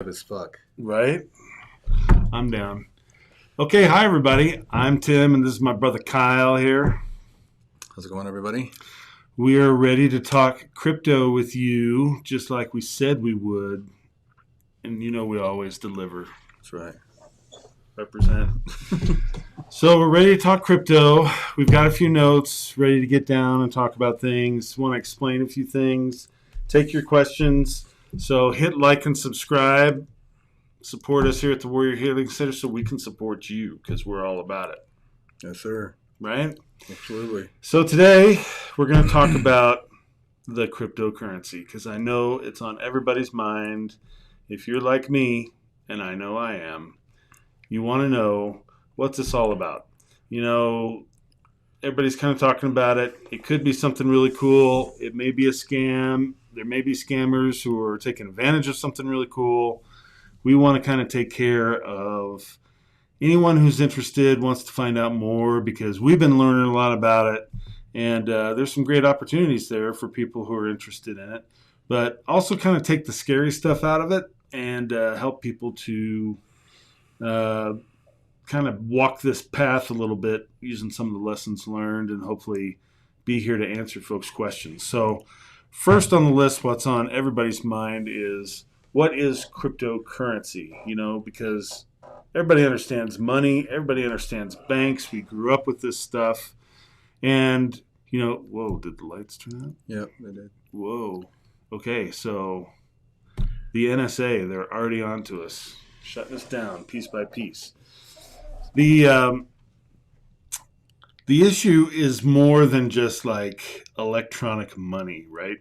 As fuck. Right? I'm down. Okay, hi everybody. I'm Tim and this is my brother Kyle here. How's it going, everybody? We are ready to talk crypto with you just like we said we would. And you know we always deliver. That's right. Represent. So we're ready to talk crypto. We've got a few notes, ready to get down and talk about things. Want to explain a few things. Take your questions. So hit like and subscribe. Support us here at the Warrior Healing Center so we can support you because we're all about it. Yes, sir. Right? Absolutely. So today we're going to talk about the cryptocurrency because I know it's on everybody's mind. If you're like me, and I know I am, you want to know what's this all about. You know, everybody's kind of talking about it. It could be something really cool. It may be a scam. There may be scammers who are taking advantage of something really cool. We want to kind of take care of anyone who's interested, wants to find out more, because we've been learning a lot about it. And there's some great opportunities there for people who are interested in it. But also kind of take the scary stuff out of it and help people to kind of walk this path a little bit using some of the lessons learned and hopefully be here to answer folks' questions. So first on the list, what's on everybody's mind is, what is cryptocurrency? You know, because everybody understands money. Everybody understands banks. We grew up with this stuff. And, you know, whoa, did the lights turn out? Yep, they did. Whoa. Okay, so the NSA, they're already on to us, shutting us down piece by piece. The issue is more than just like electronic money, right?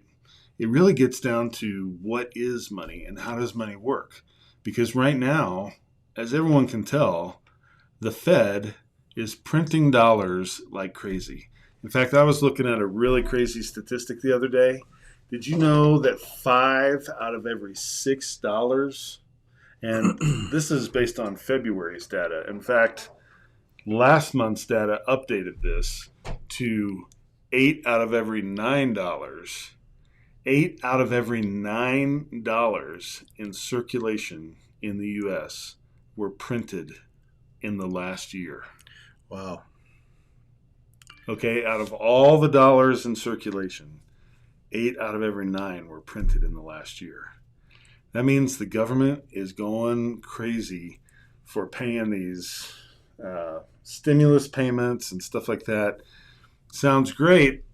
It really gets down to what is money and how does money work? Because right now, as everyone can tell, the Fed is printing dollars like crazy. In fact, I was looking at a really crazy statistic the other day. Did you know that 5 out of every $6, and this is based on February's data. In fact, last month's data updated this to 8 out of every $9. 8 out of every $9 in circulation in the U.S. were printed in the last year. Wow. Okay, out of all the dollars in circulation, 8 out of every 9 were printed in the last year. That means the government is going crazy for paying these stimulus payments and stuff like that. Sounds great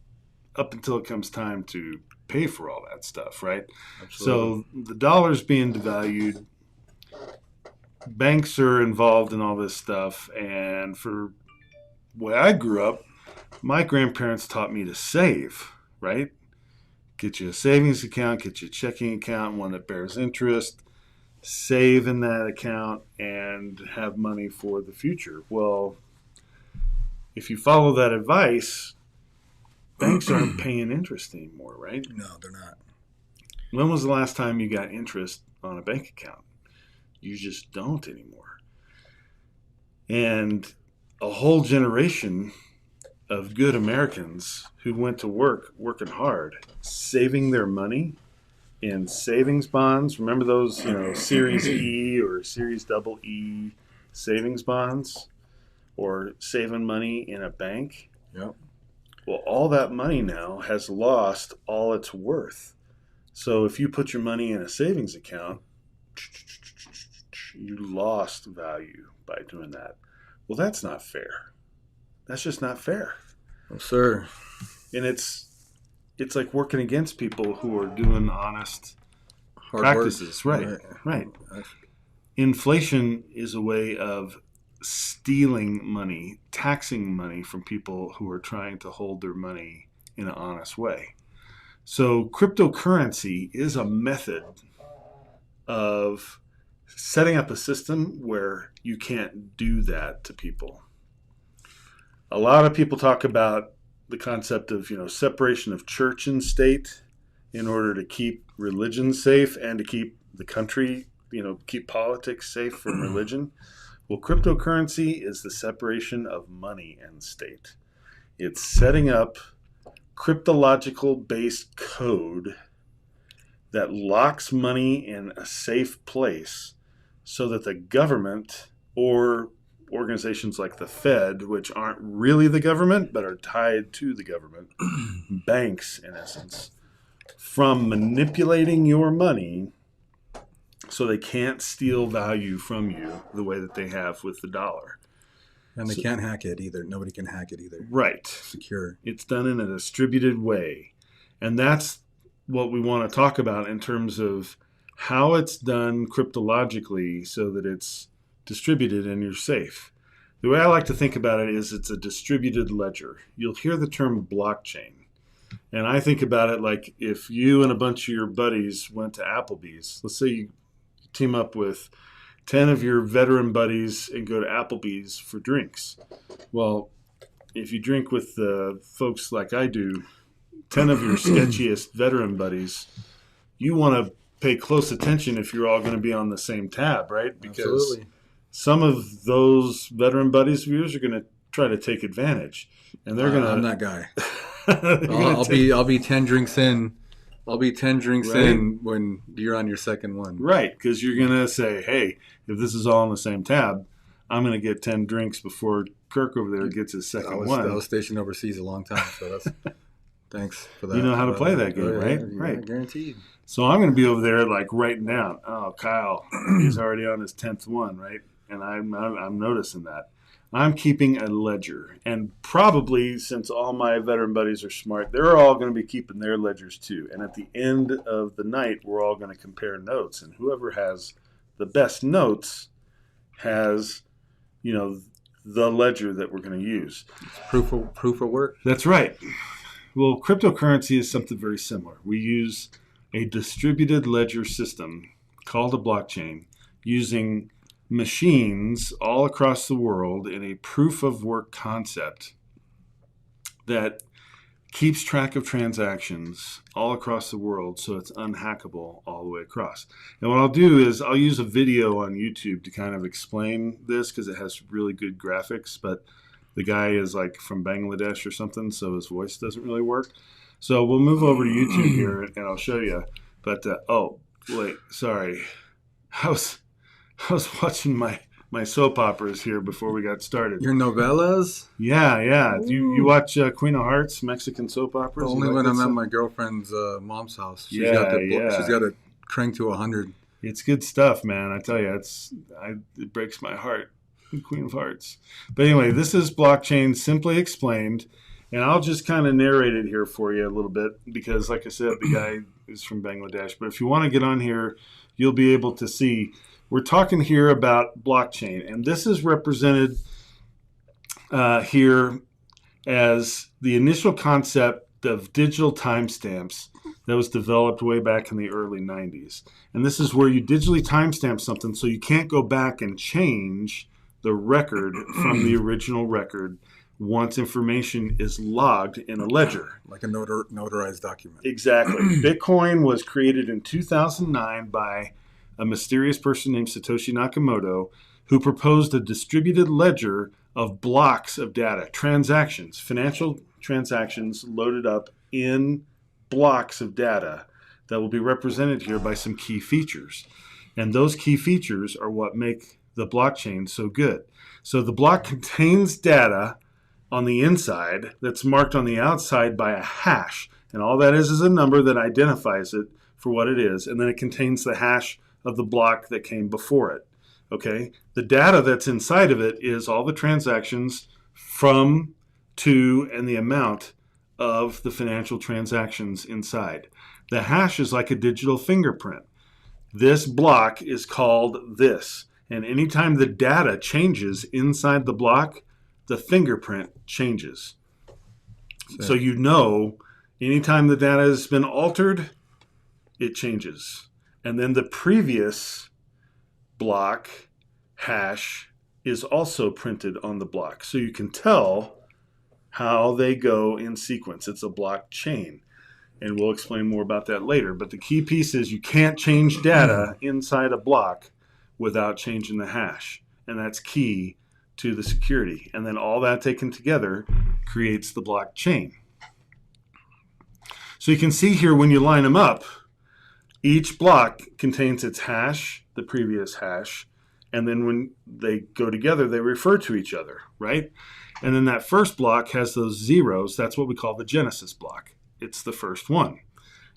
up until it comes time to pay for all that stuff, right? Absolutely. So the dollar's being devalued. Banks are involved in all this stuff. And for where I grew up, my grandparents taught me to save, right? Get you a savings account, get you a checking account, one that bears interest, save in that account, and have money for the future. Well, if you follow that advice, banks aren't paying interest anymore, right? No, they're not. When was the last time you got interest on a bank account? You just don't anymore. And a whole generation of good Americans who went to work, working hard, saving their money in savings bonds. Remember those, Series E or Series Double E savings bonds, or saving money in a bank? Yep. Well, all that money now has lost all its worth. So if you put your money in a savings account, you lost value by doing that. Well, that's not fair. That's just not fair. Oh, sir. And it's like working against people who are doing honest Hard practices. work. Right. Inflation is a way of stealing money, taxing money from people who are trying to hold their money in an honest way. So cryptocurrency is a method of setting up a system where you can't do that to people. A lot of people talk about the concept of, separation of church and state in order to keep religion safe and to keep the country, keep politics safe from religion. Well, cryptocurrency is the separation of money and state. It's setting up cryptological based code that locks money in a safe place so that the government or organizations like the Fed, which aren't really the government but are tied to the government, banks in essence, from manipulating your money so they can't steal value from you the way that they have with the dollar. And they can't hack it either. Nobody can hack it either. Right. Secure. It's done in a distributed way. And that's what we want to talk about in terms of how it's done cryptologically so that it's distributed and you're safe. The way I like to think about it is it's a distributed ledger. You'll hear the term blockchain. And I think about it like if you and a bunch of your buddies went to Applebee's. Let's say you team up with 10 of your veteran buddies and go to Applebee's for drinks. Well, if you drink with the folks like I do, 10 of your sketchiest veteran buddies, you want to pay close attention if you're all going to be on the same tab, right? Because Absolutely. some of those veteran buddies of yours are going to try to take advantage. And they're going to... I'm that guy. I'll be 10 drinks in. I'll be 10 drinks Right. in when you're on your second one. Right, because you're going to say, hey, if this is all on the same tab, I'm going to get 10 drinks before Kirk over there gets his second one. I was stationed overseas a long time, so that's thanks for that. You know how to play that game, right? Yeah, Right. Guaranteed. So I'm going to be over there like writing down, oh, Kyle, he's already on his 10th one, right? And I'm noticing that. I'm keeping a ledger. And probably, since all my veteran buddies are smart, they're all going to be keeping their ledgers too. And at the end of the night, we're all going to compare notes. And whoever has the best notes has, the ledger that we're going to use. Proof of work. That's right. Well, cryptocurrency is something very similar. We use a distributed ledger system called a blockchain using machines all across the world in a proof of work concept that keeps track of transactions all across the world so it's unhackable all the way across. And what I'll do is I'll use a video on YouTube to kind of explain this because it has really good graphics, but the guy is like from Bangladesh or something, so his voice doesn't really work. So we'll move over to YouTube here and I'll show you. But, sorry. I was watching my soap operas here before we got started. Your novellas? Yeah. You watch Queen of Hearts, Mexican soap operas? Only when I'm at my girlfriend's mom's house. She's got it cranked to 100. It's good stuff, man. I tell you, it breaks my heart. Queen of Hearts. But anyway, this is blockchain simply explained. And I'll just kind of narrate it here for you a little bit because, like I said, the guy is from Bangladesh. But if you want to get on here, you'll be able to see. We're talking here about blockchain. And this is represented here as the initial concept of digital timestamps that was developed way back in the early 90s. And this is where you digitally timestamp something so you can't go back and change the record from the original record once information is logged in a ledger. Like a notarized document. Exactly. Bitcoin was created in 2009 by a mysterious person named Satoshi Nakamoto who proposed a distributed ledger of blocks of data, transactions, financial transactions loaded up in blocks of data that will be represented here by some key features. And those key features are what make the blockchain so good. So the block contains data on the inside that's marked on the outside by a hash. And all that is a number that identifies it for what it is. And then it contains the hash of the block that came before it. Okay? The data that's inside of it is all the transactions from, to, and the amount of the financial transactions inside. The hash is like a digital fingerprint. This block is called this. And anytime the data changes inside the block, the fingerprint changes. So anytime the data has been altered, it changes. And then the previous block hash is also printed on the block. So you can tell how they go in sequence. It's a blockchain. And we'll explain more about that later. But the key piece is you can't change data inside a block without changing the hash. And that's key to the security. And then all that taken together creates the blockchain. So you can see here when you line them up, Each block contains its hash, the previous hash, and then when they go together, they refer to each other, right? And then that first block has those zeros. That's what we call the Genesis block. It's the first one.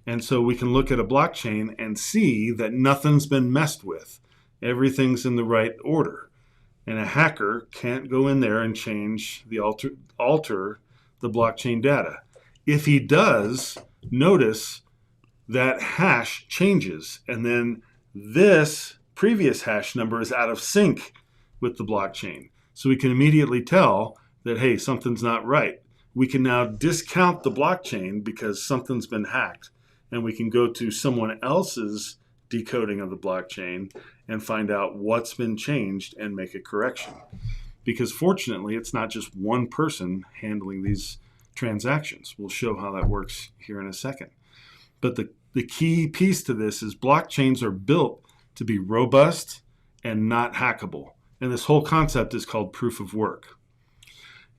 And so we can look at a blockchain and see that nothing's been messed with. Everything's in the right order. And a hacker can't go in there and change the alter the blockchain data. If he does, notice that hash changes, and then this previous hash number is out of sync with the blockchain. So we can immediately tell that, hey, something's not right. We can now discount the blockchain because something's been hacked, and we can go to someone else's decoding of the blockchain and find out what's been changed and make a correction. Because fortunately, it's not just one person handling these transactions. We'll show how that works here in a second. But the key piece to this is blockchains are built to be robust and not hackable. And this whole concept is called proof of work.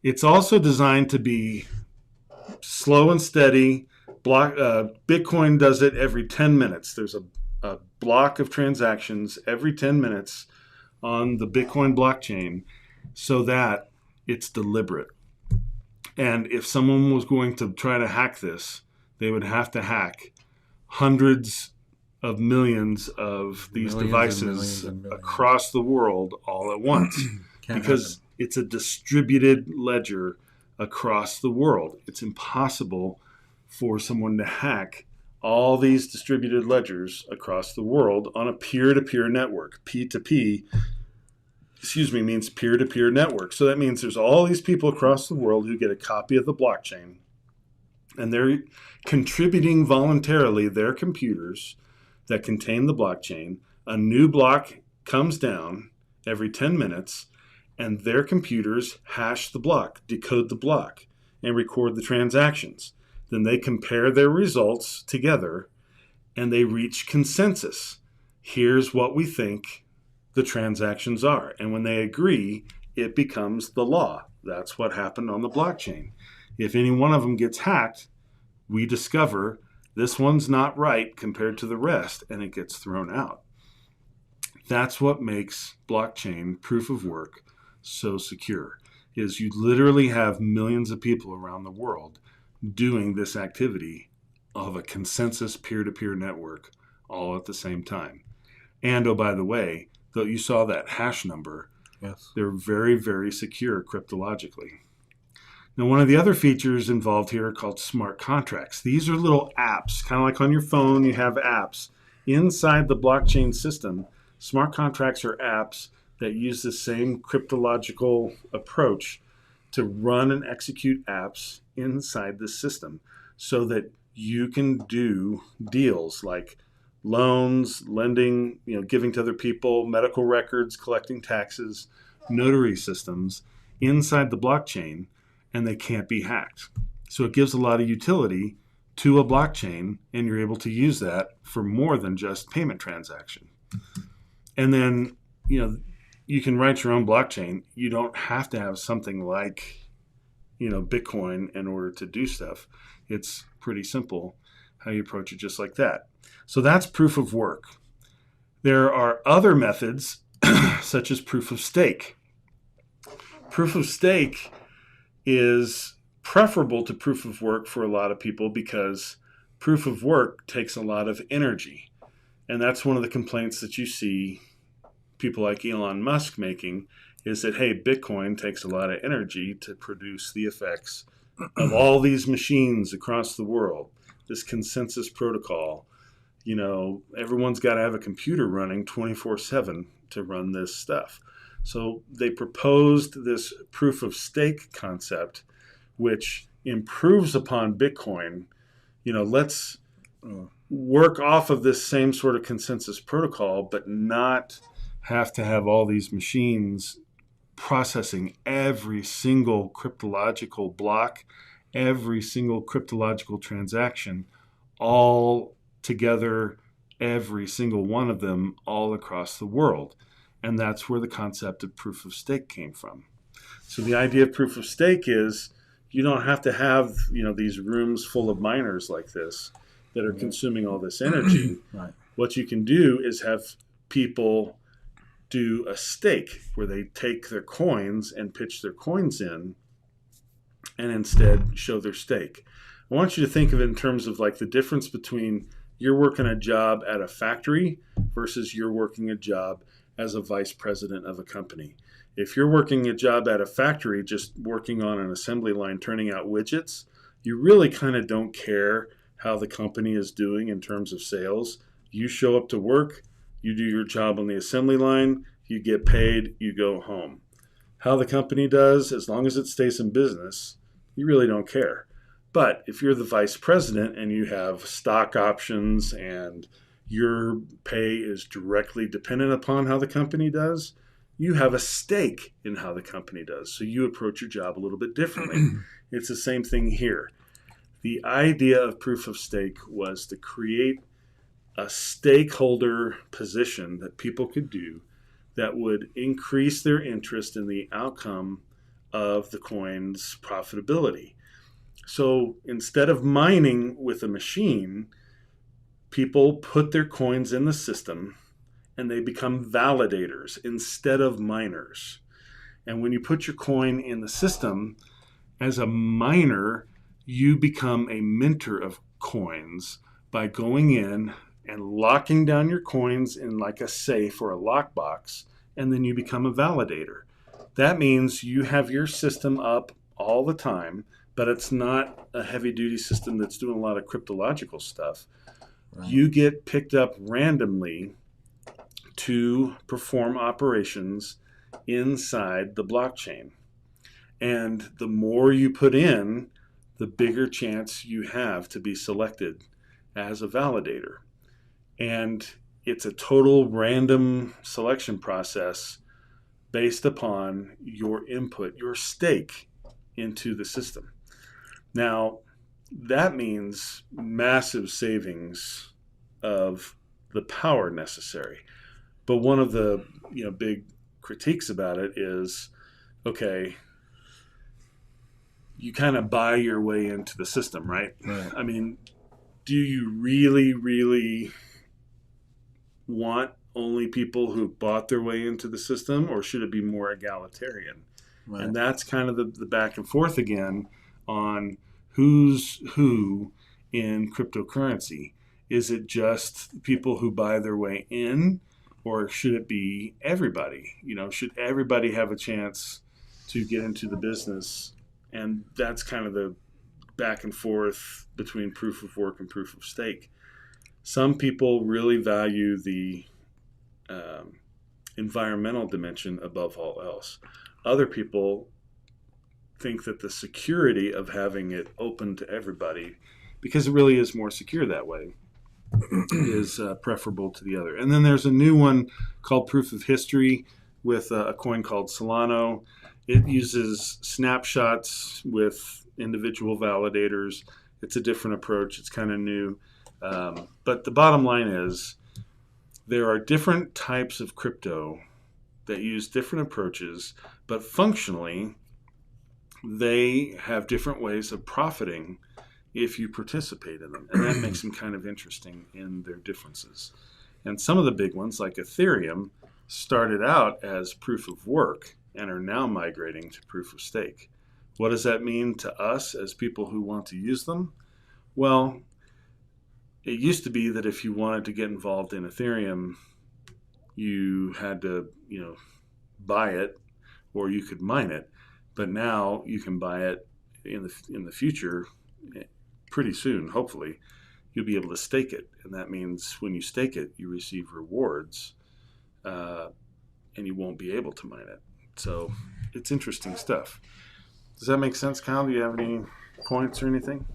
It's also designed to be slow and steady. Bitcoin does it every 10 minutes. There's a block of transactions every 10 minutes on the Bitcoin blockchain so that it's deliberate. And if someone was going to try to hack this, they would have to hack hundreds of millions of these devices across the world all at once because it's a distributed ledger across the world. It's impossible for someone to hack all these distributed ledgers across the world on a peer-to-peer network. P2P, means peer-to-peer network. So that means there's all these people across the world who get a copy of the blockchain, and they're contributing voluntarily their computers that contain the blockchain. A new block comes down every 10 minutes, and their computers hash the block, decode the block, and record the transactions. Then they compare their results together, and they reach consensus. Here's what we think the transactions are. And when they agree, it becomes the law. That's what happened on the blockchain. If any one of them gets hacked, we discover this one's not right compared to the rest, and it gets thrown out. That's what makes blockchain proof of work so secure, is you literally have millions of people around the world doing this activity of a consensus peer-to-peer network all at the same time. And, oh, by the way, though you saw that hash number, yes, they're very, very secure cryptologically. Now, one of the other features involved here are called smart contracts. These are little apps, kind of like on your phone, you have apps. Inside the blockchain system, smart contracts are apps that use the same cryptological approach to run and execute apps inside the system so that you can do deals like loans, lending, giving to other people, medical records, collecting taxes, notary systems inside the blockchain, and they can't be hacked. So it gives a lot of utility to a blockchain, and you're able to use that for more than just payment transaction. And then, you can write your own blockchain. You don't have to have something like, Bitcoin in order to do stuff. It's pretty simple how you approach it just like that. So that's proof of work. There are other methods, such as proof of stake. Proof of stake is preferable to proof of work for a lot of people because proof of work takes a lot of energy. And that's one of the complaints that you see people like Elon Musk making, is that, hey, Bitcoin takes a lot of energy to produce the effects of all these machines across the world, this consensus protocol. Everyone's got to have a computer running 24/7 to run this stuff. So they proposed this proof of stake concept, which improves upon Bitcoin. Let's work off of this same sort of consensus protocol, but not have to have all these machines processing every single cryptological block, every single cryptological transaction, all together, every single one of them, all across the world. And that's where the concept of proof of stake came from. So the idea of proof of stake is you don't have to have, these rooms full of miners like this. that are consuming all this energy. Right. What you can do is have people do a stake where they take their coins and pitch their coins in and instead show their stake. I want you to think of it in terms of like the difference between you're working a job at a factory versus you're working a job as a vice president of a company. If you're working a job at a factory, just working on an assembly line, turning out widgets, you really kind of don't care how the company is doing in terms of sales. You show up to work, you do your job on the assembly line, you get paid, you go home. How the company does, as long as it stays in business, you really don't care. But if you're the vice president and you have stock options and your pay is directly dependent upon how the company does, you have a stake in how the company does. So you approach your job a little bit differently. It's the same thing here. The idea of proof of stake was to create a stakeholder position that people could do that would increase their interest in the outcome of the coin's profitability. So instead of mining with a machine, people put their coins in the system and they become validators instead of miners. And when you put your coin in the system, as a miner, you become a minter of coins by going in and locking down your coins in like a safe or a lockbox, and then you become a validator. That means you have your system up all the time, but it's not a heavy-duty system that's doing a lot of cryptological stuff. Right. You get picked up randomly to perform operations inside the blockchain. And the more you put in, the bigger chance you have to be selected as a validator. And it's a total random selection process based upon your input, your stake into the system. Now, that means massive savings of the power necessary. But one of the big critiques about it is, okay, you kind of buy your way into the system, right? I mean, do you really, really want only people who bought their way into the system, or should it be more egalitarian? Right. And that's kind of the back and forth again on who's who in cryptocurrency. Is it just people who buy their way in, or should it be everybody? Should everybody have a chance to get into the business? And that's kind of the back and forth between proof of work and proof of stake. Some people really value the environmental dimension above all else. Other people think that the security of having it open to everybody, because it really is more secure that way, is preferable to the other. And then there's a new one called proof of history with a coin called Solano. It uses snapshots with individual validators. It's a different approach. It's kind of new. But the bottom line is there are different types of crypto that use different approaches, but functionally they have different ways of profiting if you participate in them. And that makes them kind of interesting in their differences. And some of the big ones, like Ethereum, started out as proof of work and are now migrating to proof of stake. What does that mean to us as people who want to use them? Well, it used to be that if you wanted to get involved in Ethereum, you had to, buy it, or you could mine it. But now you can buy it in the future, pretty soon, hopefully. You'll be able to stake it, and that means when you stake it, you receive rewards, and you won't be able to mine it. So it's interesting stuff. Does that make sense, Kyle? Do you have any points or anything?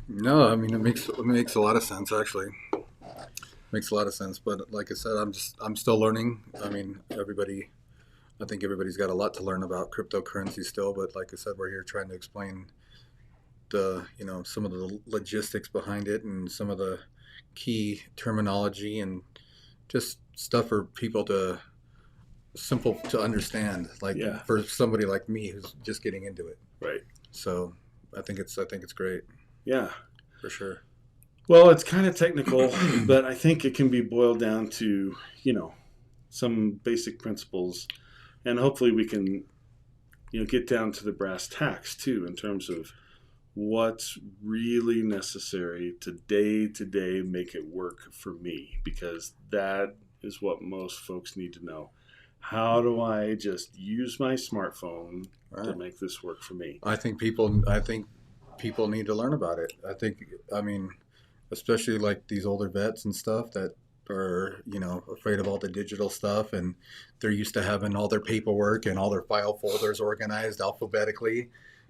No, I mean it makes a lot of sense actually. Makes a lot of sense, but like I said, I'm still learning. I mean, I think everybody's got a lot to learn about cryptocurrency still, but like I said, we're here trying to explain some of the logistics behind it and some of the key terminology and just stuff for people to simple to understand, for somebody like me who's just getting into it. Right. So I think it's great. Yeah, for sure. Well, it's kind of technical, but I think it can be boiled down to, some basic principles, and hopefully we can, get down to the brass tacks too in terms of what's really necessary to day make it work for me, because that is what most folks need to know. How do I just use my smartphone to Right. make this work for me? I think people need to learn about it. I mean, especially like these older vets and stuff that are, afraid of all the digital stuff, and they're used to having all their paperwork and all their file folders organized alphabetically.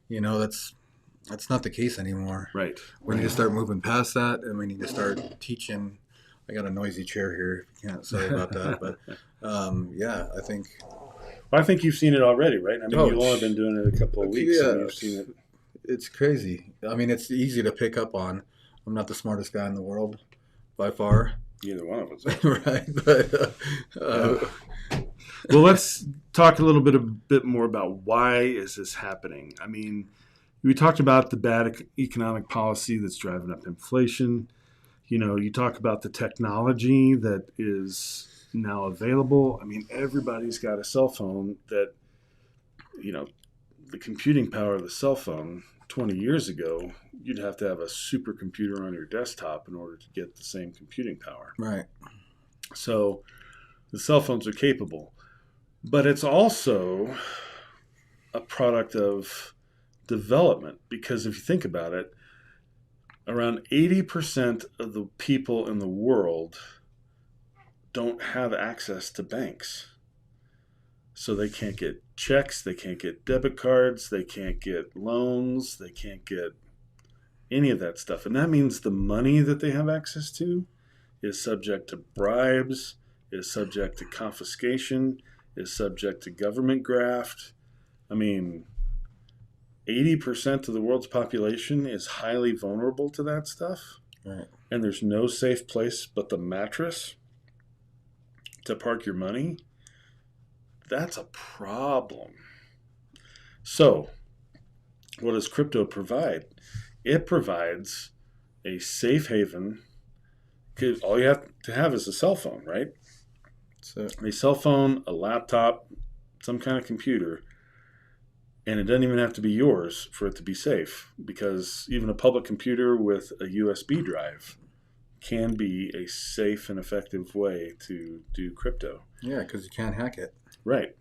That's not the case anymore. Right. We need to start moving past that, and we need to start teaching. I got a noisy chair here. If you can't say about that, but yeah, I think. Well, I think you've seen it already, right? I mean, Oh, you've only been doing it a couple of weeks, and yeah, you've seen it. it's crazy. I mean, it's easy to pick up on. I'm not the smartest guy in the world, by far. Neither one of us. Right, but Well, let's talk a bit more about why is this happening. I mean, we talked about the bad economic policy that's driving up inflation. You talk about the technology that is now available. I mean, everybody's got a cell phone that, you know, the computing power of the cell phone 20 years ago, you'd have to have a supercomputer on your desktop in order to get the same computing power. right, So the cell phones are capable, but it's also a product of development, because if you think about it, around 80% of the people in the world don't have access to banks. So they can't get checks, they can't get debit cards, they can't get loans, they can't get any of that stuff. And that means the money that they have access to is subject to bribes, is subject to confiscation, is subject to government graft. I mean, 80% of the world's population is highly vulnerable to that stuff. right. And there's no safe place but the mattress to park your money. That's a problem. So, what does crypto provide? It provides a safe haven. Because all you have to have is a cell phone, right? So A cell phone, a laptop, some kind of computer, and it doesn't even have to be yours for it to be safe, because even a public computer with a USB drive can be a safe and effective way to do crypto. yeah, because you can't hack it. Right.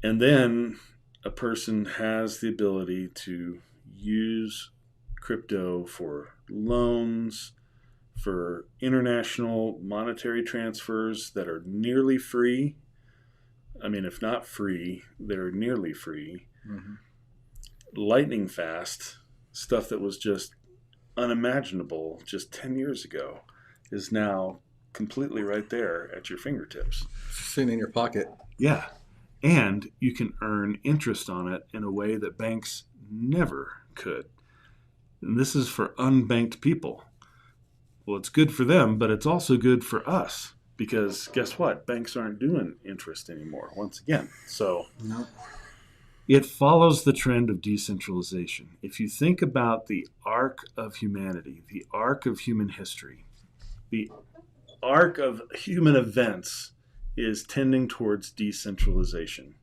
And then a person has the ability to use crypto for loans, for international monetary transfers that are nearly free. I mean, if not free, they're nearly free. Mm-hmm. Lightning fast, stuff that was just unimaginable just 10 years ago is now completely right there at your fingertips. Sitting in your pocket. Yeah. And you can earn interest on it in a way that banks never could. And this is for unbanked people. Well, it's good for them, but it's also good for us, because guess what? Banks aren't doing interest anymore, once again. So No. it follows the trend of decentralization. If you think about the arc of humanity, the arc of human history, the arc of human events is tending towards decentralization.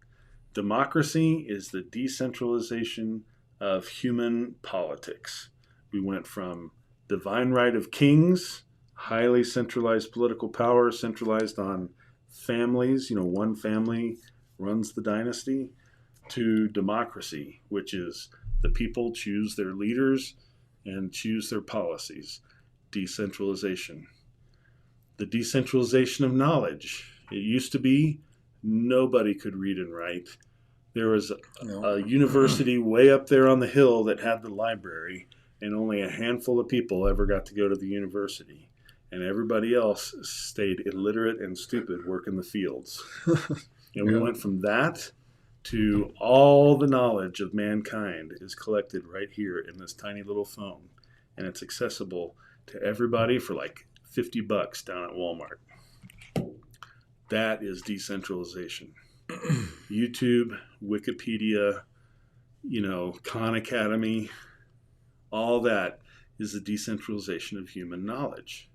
Democracy is the decentralization of human politics. We went from divine right of kings, highly centralized political power centralized on families, one family runs the dynasty, to democracy, which is the people choose their leaders and choose their policies. Decentralization. The decentralization of knowledge. It used to be nobody could read and write. There was No. a university way up there on the hill that had the library, and only a handful of people ever got to go to the university. And everybody else stayed illiterate and stupid working the fields. And we went from that to all the knowledge of mankind is collected right here in this tiny little phone. And it's accessible to everybody for like $50 down at Walmart. That is decentralization. YouTube, Wikipedia, Khan Academy, all that is the decentralization of human knowledge.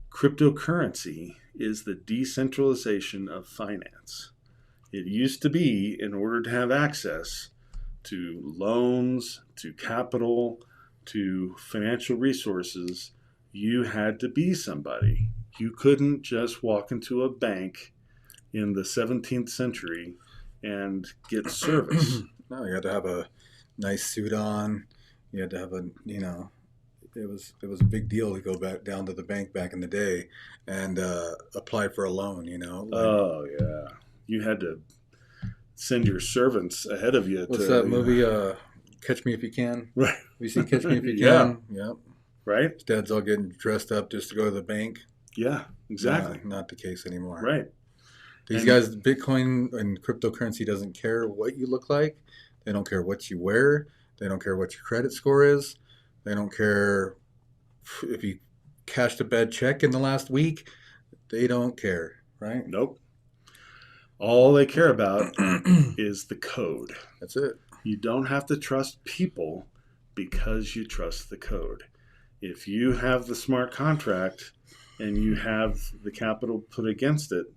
Cryptocurrency is the decentralization of finance. It used to be, in order to have access to loans, to capital, to financial resources, you had to be somebody. You couldn't just walk into a bank in the 17th century and get service. No, you had to have a nice suit on. You had to have it was a big deal to go back down to the bank back in the day and apply for a loan. Oh, yeah. You had to send your servants ahead of you. What's that movie? Catch Me If You Can. Right. Have you seen Catch Me If You Yeah. Can? Yep. Right? Dad's all getting dressed up just to go to the bank. Yeah, exactly. Not the case anymore. Right. These guys, Bitcoin and cryptocurrency doesn't care what you look like. They don't care what you wear. They don't care what your credit score is. They don't care if you cashed a bad check in the last week. They don't care, right? Nope. All they care about is the code. That's it. You don't have to trust people because you trust the code. If you have the smart contract and you have the capital put against it,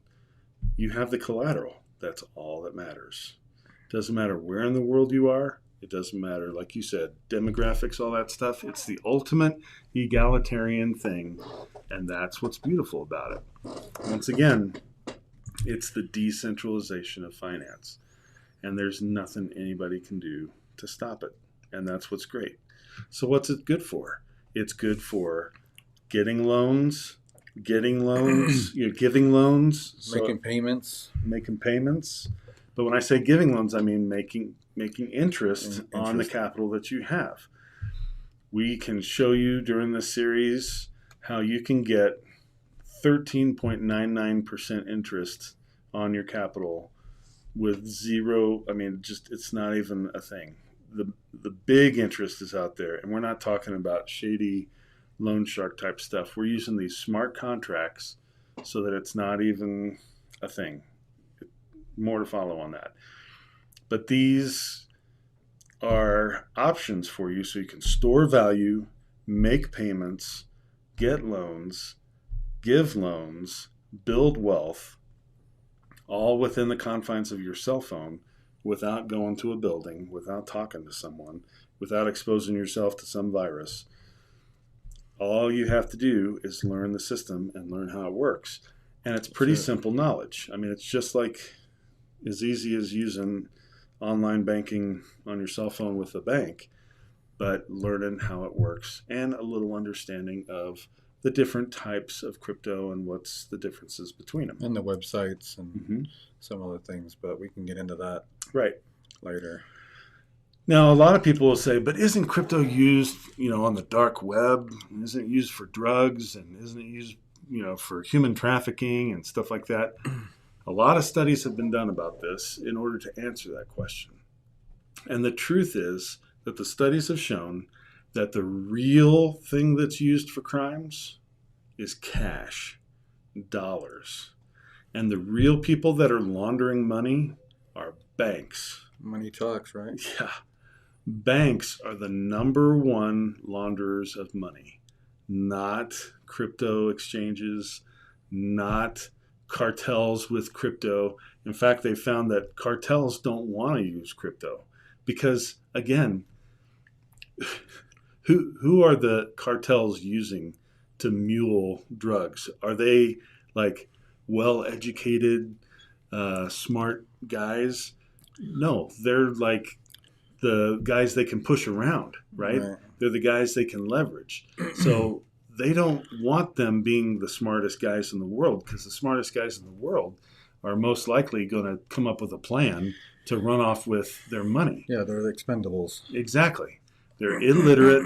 you have the collateral. That's all that matters. Doesn't matter where in the world you are. It doesn't matter, like you said, demographics, all that stuff. It's the ultimate egalitarian thing, and that's what's beautiful about it. Once again, it's the decentralization of finance, and there's nothing anybody can do to stop it, and that's what's great. So what's it good for? It's good for getting loans, giving loans, Making payments. making payments. But when I say giving loans, I mean making interest on the capital that you have. We can show you during this series how you can get 13.99% interest on your capital with zero. I mean, just it's not even a thing. The big interest is out there, and we're not talking about shady loan shark type stuff. We're using these smart contracts so that it's not even a thing. More to follow on that. But these are options for you so you can store value, make payments, get loans, give loans, build wealth, all within the confines of your cell phone without going to a building, without talking to someone, without exposing yourself to some virus. All you have to do is learn the system and learn how it works. And it's pretty simple knowledge. I mean, it's just like as easy as using online banking on your cell phone with a bank, but learning how it works and a little understanding of the different types of crypto and what's the differences between them. And the websites and some other things, but we can get into that later. Now, a lot of people will say, but isn't crypto used, on the dark web? Isn't it used for drugs? And isn't it used, for human trafficking and stuff like that? A lot of studies have been done about this in order to answer that question. And the truth is that the studies have shown that the real thing that's used for crimes is cash, dollars. And the real people that are laundering money are banks. Money talks, right? Yeah. Banks are the number one launderers of money, not crypto exchanges, not cartels with crypto. In fact, they found that cartels don't want to use crypto because, again, who are the cartels using to mule drugs? Are they like well-educated, smart guys? No, they're like the guys they can push around, right? They're the guys they can leverage. So they don't want them being the smartest guys in the world because the smartest guys in the world are most likely going to come up with a plan to run off with their money. Yeah, they're the expendables. Exactly. They're illiterate.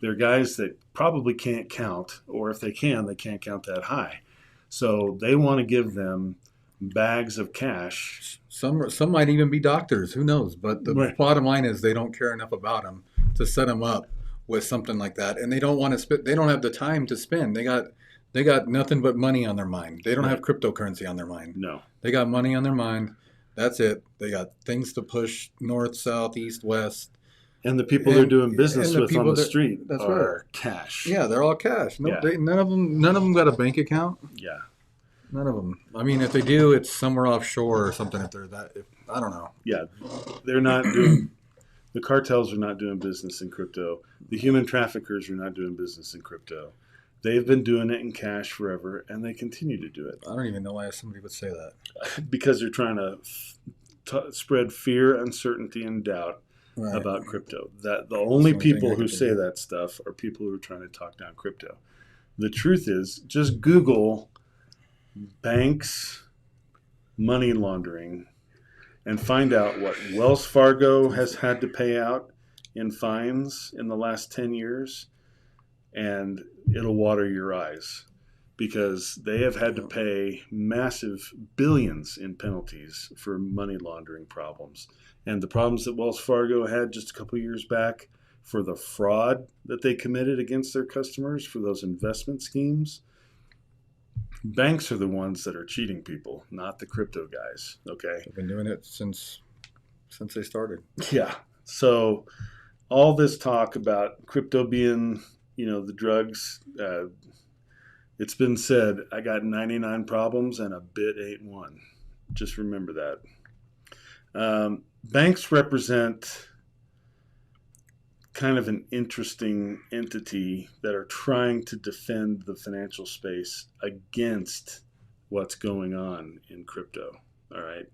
They're guys that probably can't count, or if they can, they can't count that high. So they want to give them bags of cash. Some might even be doctors. Who knows? But the bottom line is they don't care enough about them to set them up with something like that, and they don't want to spend. They don't have the time to spend. They got nothing but money on their mind. They don't have cryptocurrency on their mind. No, they got money on their mind. That's it. They got things to push north, south, east, west. And the people they're doing business and the with on people the street that's right. are cash. Yeah, they're all cash. No, Yeah. none of them got a bank account. Yeah. None of them. I mean, if they do, it's somewhere offshore or something. If I don't know. Yeah. They're not doing, the cartels are not doing business in crypto. The human traffickers are not doing business in crypto. They've been doing it in cash forever, and they continue to do it I don't even know why somebody would say that. because they're trying to spread fear, uncertainty, and doubt Right. about crypto. That the only That's the only people thing I who can say do. that stuff are people who are trying to talk down crypto. The truth is, just Google banks money laundering and find out what Wells Fargo has had to pay out in fines in the last 10 years, and it'll water your eyes because they have had to pay massive billions in penalties for money laundering problems. And the problems that Wells Fargo had just a couple years back for the fraud that they committed against their customers for those investment schemes, banks are the ones that are cheating people, not the crypto guys. Okay. They've been doing it since they started. Yeah. So all this talk about crypto being, the drugs, it's been said, I got 99 problems and a bit ain't one. Just remember that. Banks represent kind of an interesting entity that are trying to defend the financial space against what's going on in crypto. All right.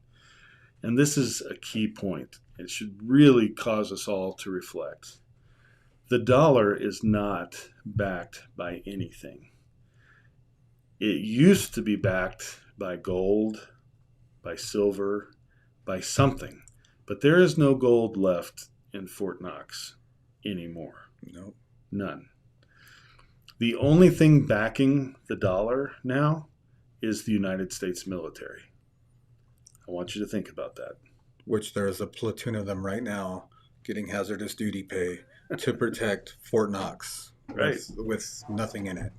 And this is a key point. It should really cause us all to reflect. The dollar is not backed by anything. It used to be backed by gold, by silver, by something. But there is no gold left in Fort Knox anymore. No. None. The only thing backing the dollar now is the United States military. I want you to think about that. Which there's a platoon of them right now getting hazardous duty pay to protect Fort Knox. Right. With nothing in it.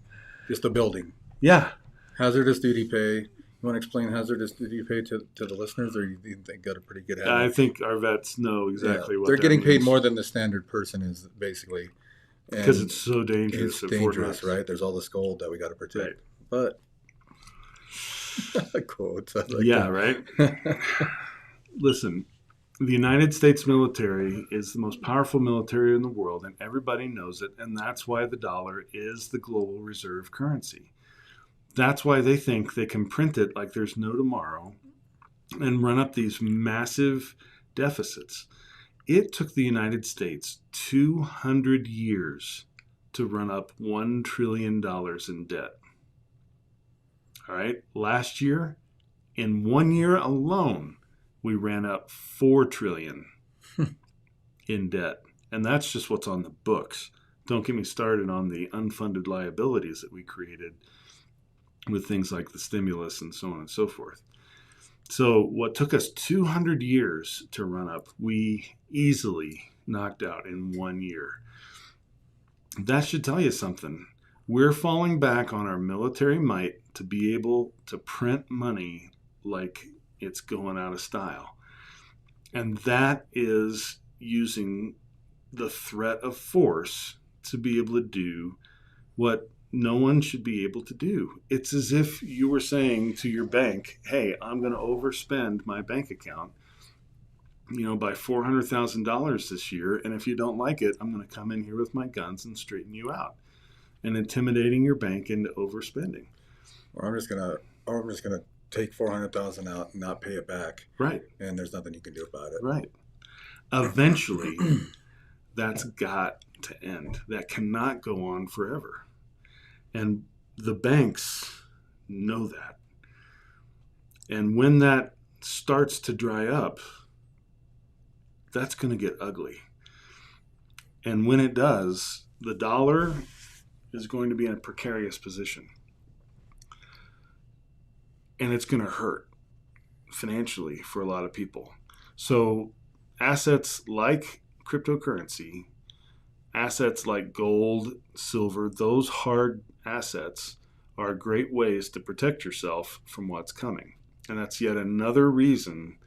Just a building. Yeah. Hazardous duty pay. You want to explain hazardous duty pay to the listeners, or you think they got a pretty good I habit? think our vets know exactly what they're that getting paid means. more than the standard person is, basically. Because it's so dangerous. It's at Fort dangerous, Knox. right? There's all this gold that we got to protect. Right. But quotes. I like Yeah, that. right? Listen, the United States military is the most powerful military in the world, and everybody knows it, and that's why the dollar is the global reserve currency. That's why they think they can print it like there's no tomorrow and run up these massive deficits. It took the United States 200 years to run up $1 trillion in debt. All right, last year, in 1 year alone, we ran up $4 trillion in debt. And that's just what's on the books. Don't get me started on the unfunded liabilities that we created with things like the stimulus and so on and so forth. So what took us 200 years to run up, we easily knocked out in 1 year. That should tell you something. We're falling back on our military might to be able to print money like it's going out of style. And that is using the threat of force to be able to do what no one should be able to do. It's as if you were saying to your bank, hey, I'm going to overspend my bank account, by $400,000 this year. And if you don't like it, I'm going to come in here with my guns and straighten you out, and intimidating your bank into overspending. Or I'm just gonna take 400,000 out and not pay it back. Right. And there's nothing you can do about it. Right. Eventually, that's got to end. That cannot go on forever. And the banks know that. And when that starts to dry up, that's going to get ugly. And when it does, the dollar is going to be in a precarious position. And it's going to hurt financially for a lot of people. So assets like cryptocurrency, assets like gold, silver, those hard assets are great ways to protect yourself from what's coming. And that's yet another reason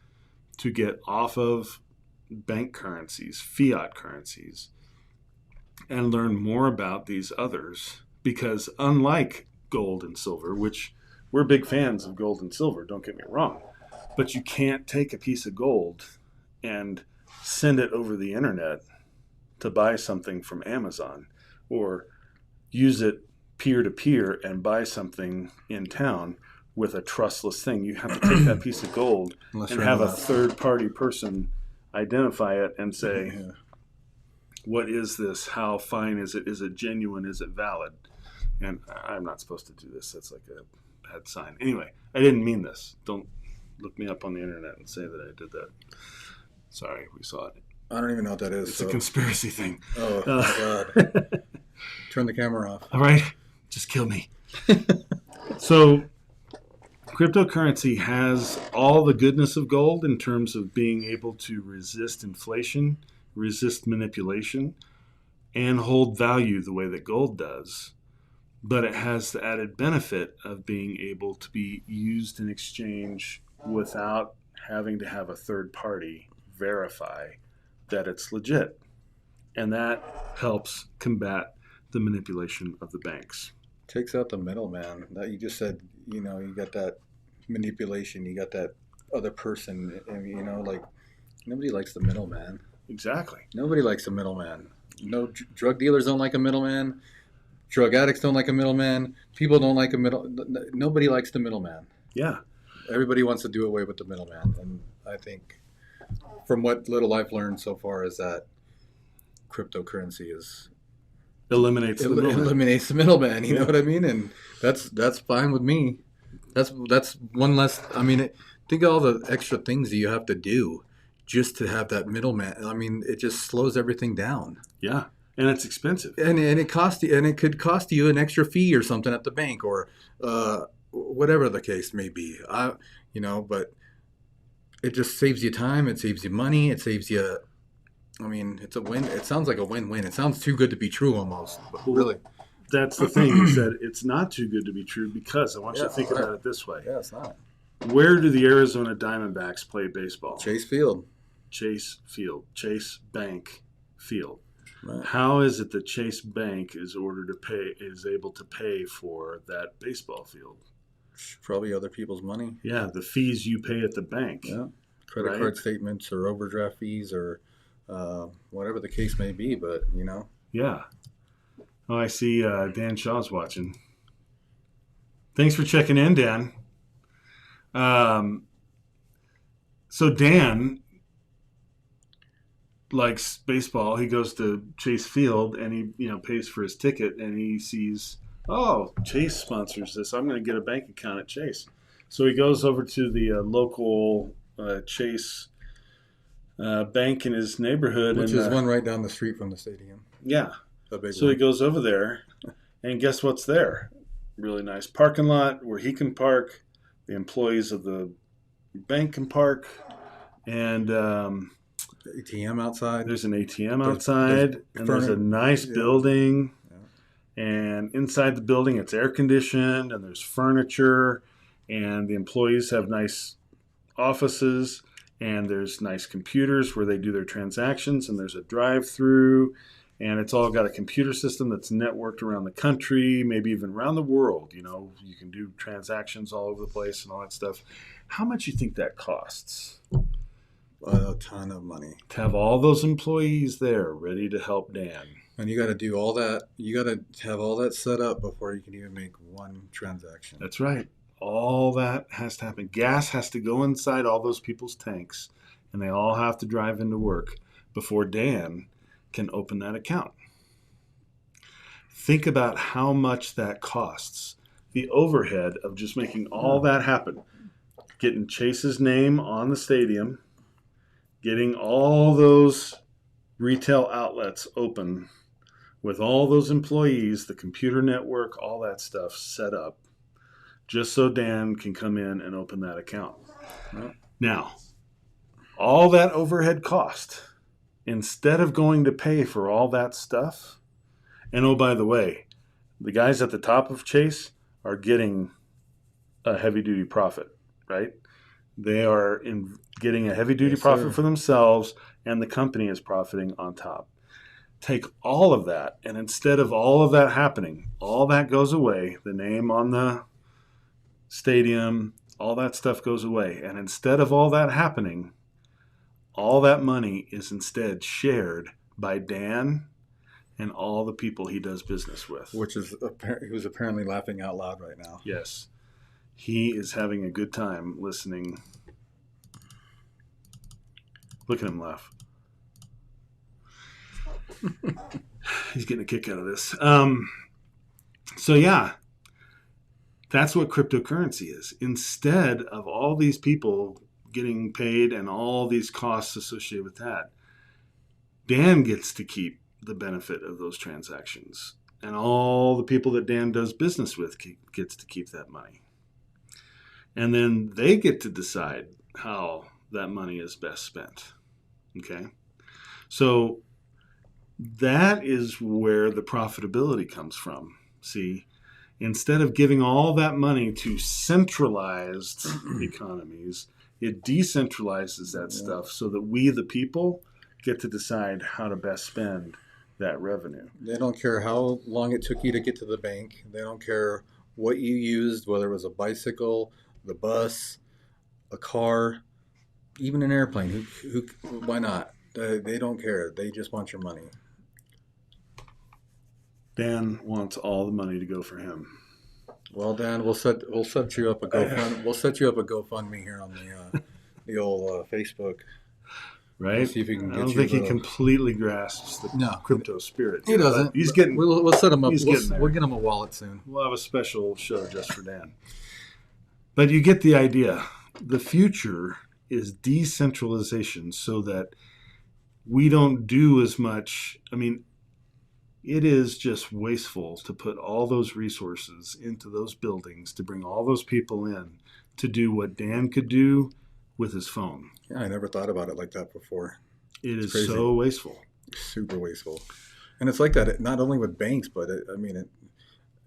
to get off of bank currencies, fiat currencies, and learn more about these others, because unlike gold and silver, which we're big fans of gold and silver, don't get me wrong, but you can't take a piece of gold and send it over the internet to buy something from Amazon, or use it peer to peer and buy something in town with a trustless thing. You have to take that piece of gold Unless and you're in have a the third party person identify it and say, yeah. what is this? How fine is it? Is it genuine? Is it valid? And I'm not supposed to do this. That's like a bad sign. Anyway, I didn't mean this. Don't look me up on the internet and say that I did that. Sorry, we saw it. I don't even know what that is. It's a conspiracy thing. Oh my God! Turn the camera off. All right, just kill me. So, cryptocurrency has all the goodness of gold in terms of being able to resist inflation, resist manipulation, and hold value the way that gold does. But it has the added benefit of being able to be used in exchange without having to have a third party verify that it's legit. And that helps combat the manipulation of the banks. Takes out the middleman. That you just said. You got that manipulation. You got that other person. And, like nobody likes the middleman. Exactly. Nobody likes a middleman. No drug dealers don't like a middleman. Drug addicts don't like a middleman. People don't like a middle. Nobody likes the middleman. Yeah. Everybody wants to do away with the middleman, and I think, from what little I've learned so far, is that cryptocurrency Eliminates the middleman. eliminates the middleman. You know what I mean? And that's fine with me. That's one less. I mean, think of all the extra things that you have to do just to have that middleman. I mean, it just slows everything down. Yeah. And it's expensive. And it cost you, and it could cost you an extra fee or something at the bank, or whatever the case may be. But it just saves you time. It saves you money. It saves you. I mean, it's a win. It sounds like a win-win. It sounds too good to be true, almost. But really, that's the thing. You said it's not too good to be true, because I want you to think about it this way. Yeah, it's not. Where do the Arizona Diamondbacks play baseball? Chase Field. Chase Field. Chase Bank Field. Right. How is it that Chase Bank is able to pay for that baseball field? Probably other people's money. Yeah, the fees you pay at the bank. Yeah, credit card statements or overdraft fees or whatever the case may be. But Yeah. Oh, I see Dan Shaw's watching. Thanks for checking in, Dan. So Dan likes baseball. He goes to Chase Field and he pays for his ticket, and he sees, oh, Chase sponsors this. I'm going to get a bank account at Chase. So he goes over to the local Chase bank in his neighborhood, which is one right down the street from the stadium. Yeah. So he goes over there, and guess what's there? Really nice parking lot where he can park. The employees of the bank can park, and ATM outside. There's an ATM outside, and there's a nice building. Yeah. And inside the building, it's air conditioned, and there's furniture, and the employees have nice offices, and there's nice computers where they do their transactions, and there's a drive-through, and it's all got a computer system that's networked around the country, maybe even around the world. You can do transactions all over the place and all that stuff. How much do you think that costs? A ton of money. To have all those employees there ready to help Dan. And you got to do all that. You got to have all that set up before you can even make one transaction. That's right. All that has to happen. Gas has to go inside all those people's tanks, and they all have to drive into work before Dan can open that account. Think about how much that costs. The overhead of just making all that happen. Getting Chase's name on the stadium, getting all those retail outlets open with all those employees, the computer network, all that stuff set up, just so Dan can come in and open that account. Now, all that overhead cost, instead of going to pay for all that stuff, and oh, by the way, the guys at the top of Chase are getting a heavy-duty profit, right? They are getting a heavy-duty profit for themselves, and the company is profiting on top. Take all of that, and instead of all of that happening, all that goes away. The name on the stadium, all that stuff goes away. And instead of all that happening, all that money is instead shared by Dan and all the people he does business with. Which is, he was apparently laughing out loud right now. Yes. He is having a good time listening. Look at him laugh. He's getting a kick out of this. So yeah, that's what cryptocurrency is. Instead of all these people getting paid and all these costs associated with that, Dan gets to keep the benefit of those transactions. And all the people that Dan does business with gets to keep that money. And then they get to decide how that money is best spent. Okay? So that is where the profitability comes from. See, instead of giving all that money to centralized economies, it decentralizes that stuff so that we, the people, get to decide how to best spend that revenue. They don't care how long it took you to get to the bank. They don't care what you used, whether it was a bicycle, the bus, a car, even an airplane. Why not? They don't care. They just want your money. Dan wants all the money to go for him. Well, Dan, we'll set you up a GoFundMe. We'll set you up a GoFundMe here on the old Facebook. Right? We'll see if we can get I don't you think he completely grasps the crypto spirit. He doesn't. He's getting. We'll set him up. He's getting there. We'll get him a wallet soon. We'll have a special show just for Dan. But you get the idea. The future is decentralization so that we don't do as much. I mean, it is just wasteful to put all those resources into those buildings to bring all those people in to do what Dan could do with his phone. Yeah, I never thought about it like that before. It is so wasteful. Super wasteful. And it's like that not only with banks, but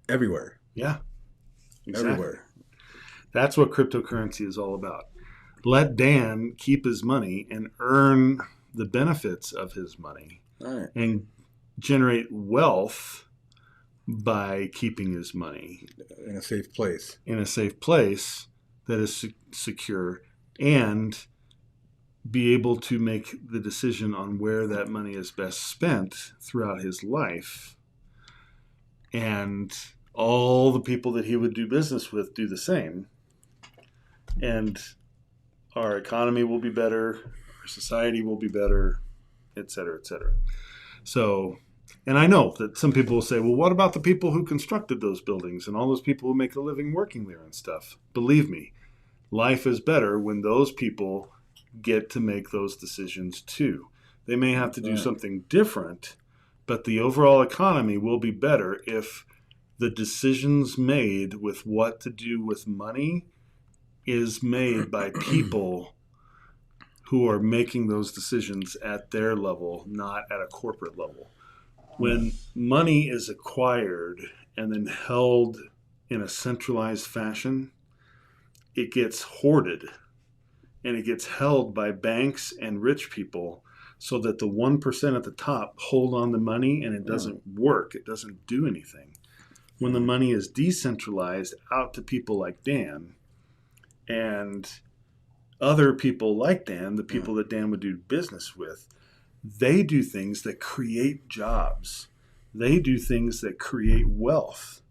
everywhere. Yeah. Exactly. Everywhere. That's what cryptocurrency is all about. Let Dan keep his money and earn the benefits of his money. All right. And generate wealth by keeping his money in a safe place. In a safe place that is secure, and be able to make the decision on where that money is best spent throughout his life. And all the people that he would do business with do the same. And our economy will be better, our society will be better, et cetera, et cetera. So, and I know that some people will say, well, what about the people who constructed those buildings and all those people who make a living working there and stuff? Believe me, life is better when those people get to make those decisions too. They may have to do something different, but the overall economy will be better if the decisions made with what to do with money is made by people who are making those decisions at their level, not at a corporate level. When money is acquired and then held in a centralized fashion, it gets hoarded and it gets held by banks and rich people so that the 1% at the top hold on the money and it doesn't work. It doesn't do anything. When the money is decentralized out to people like Dan and other people like Dan, the people that Dan would do business with, they do things that create jobs. They do things that create wealth.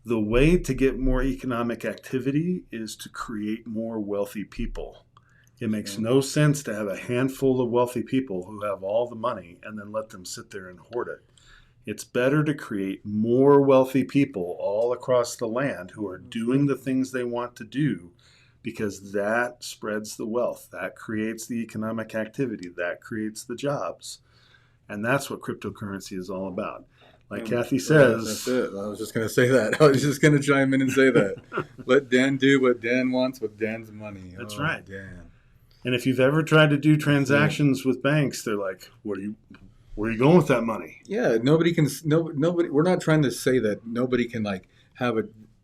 The way to get more economic activity is to create more wealthy people. It makes no sense to have a handful of wealthy people who have all the money and then let them sit there and hoard it. It's better to create more wealthy people all across the land who are doing the things they want to do, because that spreads the wealth. That creates the economic activity. That creates the jobs. And that's what cryptocurrency is all about. Like Kathy says. That's it. I was just going to say that. I was just going to chime in and say that. Let Dan do what Dan wants with Dan's money. That's right. Dan. And if you've ever tried to do transactions with banks, they're like, where are you going with that money? Yeah, nobody. We're not trying to say that nobody can have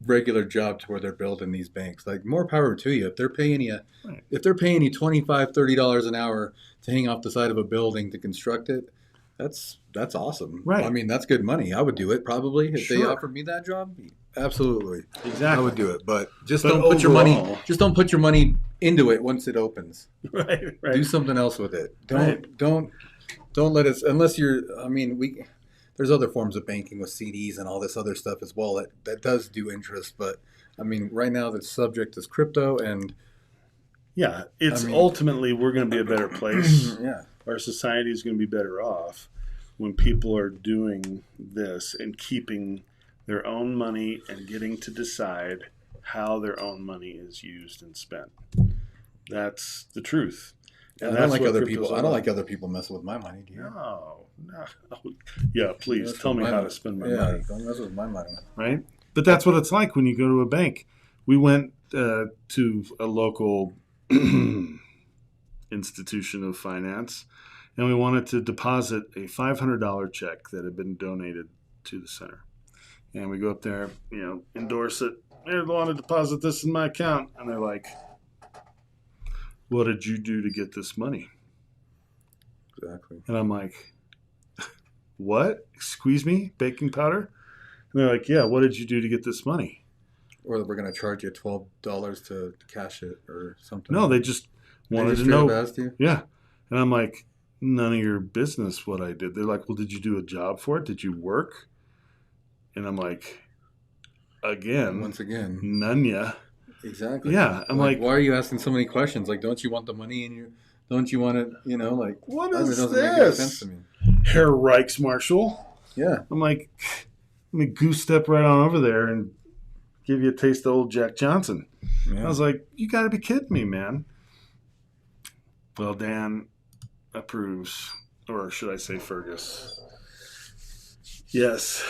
regular job to where they're building these banks. Like more power to you. If they're paying you, Right. if they're paying you $25, $30 an hour to hang off the side of a building to construct it, that's awesome. I Right. mean, that's good money. I would do it probably if they Sure. offered me that job. Absolutely, I Exactly. would do it. But just But don't put your money. overall, Just don't put your money into it once it opens. right, Do right, something else with it. right. Don't let us unless you're. I mean, there's other forms of banking with CDs and all this other stuff as well that does do interest. But I mean, right now the subject is crypto, and Yeah, it's I mean, ultimately we're going to be a better place. yeah, Our society is going to be better off when people are doing this and keeping their own money and getting to decide how their own money is used and spent. That's the truth. I And don't that's like what other crypto's people. all I don't about. like other people messing with my money. Do you? No, no. Yeah, please Mess tell with me my how money. to spend my Yeah, money. don't mess with my money. Right? But that's what it's like when you go to a bank. We went to a local institution of finance, and we wanted to deposit a $500 check that had been donated to the center. And we go up there, endorse it. I want to deposit this in my account. And they're like, what did you do to get this money? Exactly. And I'm like, what? Excuse me? Baking powder? And they're like, yeah, what did you do to get this money? Or we're going to charge you $12 to cash it or something. No, they just They wanted just to straight up know. asked you. Yeah. And I'm like, none of your business what I did. They're like, well, did you do a job for it? Did you work? And I'm like, again, Once again, none ya. exactly. Yeah. I'm like, why are you asking so many questions? Like, don't you want the money in your? Don't you want it? Like, what that is doesn't make any sense this? to me. Herr Reichsmarshal. Yeah. I'm like, let me goose step right on over there and give you a taste of old Jack Johnson. Yeah. I was like, you got to be kidding me, man. Well, Dan approves, or should I say Fergus? Yes,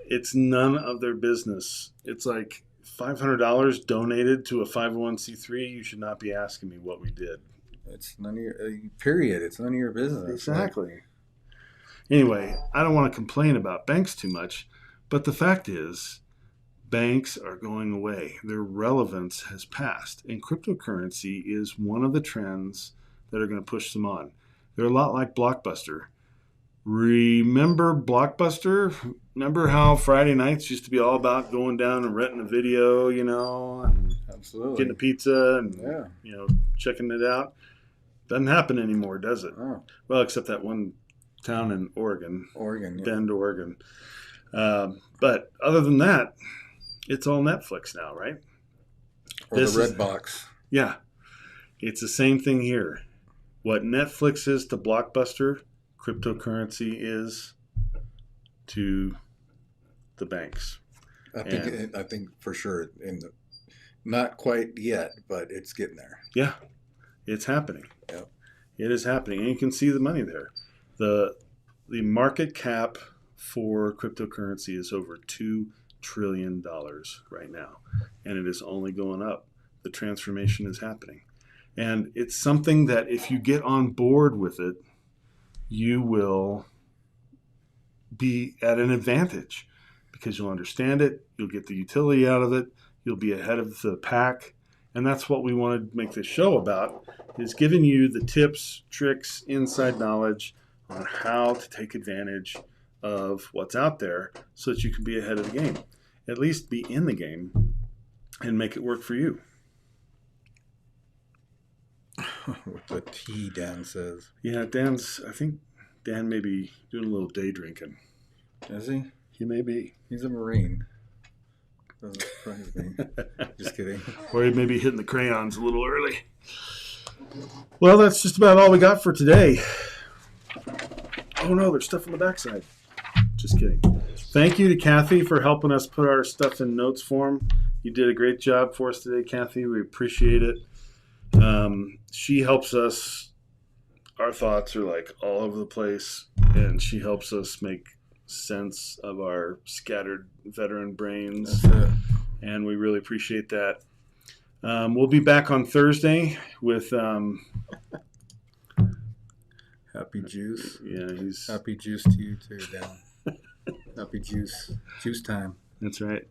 it's none of their business. It's like $500 donated to a 501c3. You should not be asking me what we did. It's none of your period. It's none of your business. Exactly. Anyway, I don't want to complain about banks too much, but the fact is, banks are going away. Their relevance has passed, and cryptocurrency is one of the trends that are going to push them on. They're a lot like Blockbuster. Remember Blockbuster? Remember how Friday nights used to be all about going down and renting a video, and Absolutely. getting a pizza and Yeah. checking it out? Doesn't happen anymore, does it? Oh, Well, except that one town in Oregon, Oregon. Yeah. Bend, Oregon. But other than that, it's all Netflix now, right? Or This the is- red box. Yeah. It's the same thing here. What Netflix is to Blockbuster, cryptocurrency is to the banks. I think for sure not quite yet, but it's getting there. Yeah, it's happening. Yep. It is happening, and you can see the money there. The market cap for cryptocurrency is over $2 trillion right now, and it is only going up. The transformation is happening, and it's something that if you get on board with it, you will be at an advantage because you'll understand it, you'll get the utility out of it, you'll be ahead of the pack. And that's what we want to make this show about, is giving you the tips, tricks, inside knowledge on how to take advantage of what's out there so that you can be ahead of the game. At least be in the game and make it work for you. What the T Dan says. Yeah, I think Dan may be doing a little day drinking. Is he? He may be. He's a Marine. Doesn't surprise me. Just kidding. Or he may be hitting the crayons a little early. Well, that's just about all we got for today. Oh no, there's stuff on the backside. Just kidding. Thank you to Kathy for helping us put our stuff in notes form. You did a great job for us today, Kathy. We appreciate it. She helps us. Our thoughts are like all over the place, and she helps us make sense of our scattered veteran brains. That's it. And we really appreciate that. We'll be back on Thursday with Happy juice. yeah, he's Happy juice to you too, Dan. Happy juice. Juice time. that's right.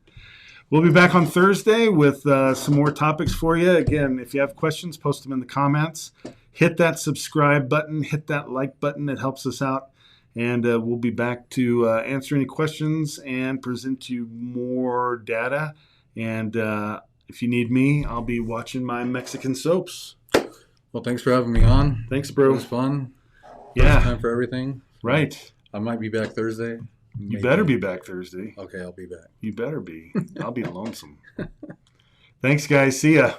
We'll be back on Thursday with some more topics for you. Again, if you have questions, post them in the comments. Hit that subscribe button. Hit that like button. It helps us out. And we'll be back to answer any questions and present you more data. And if you need me, I'll be watching my Mexican soaps. Well, thanks for having me on. Thanks, It bro. was fun. Yeah. First time for everything. Right. I might be back Thursday. You better be back Thursday. Okay, I'll be back. You better be. I'll be lonesome. Thanks, guys. See ya.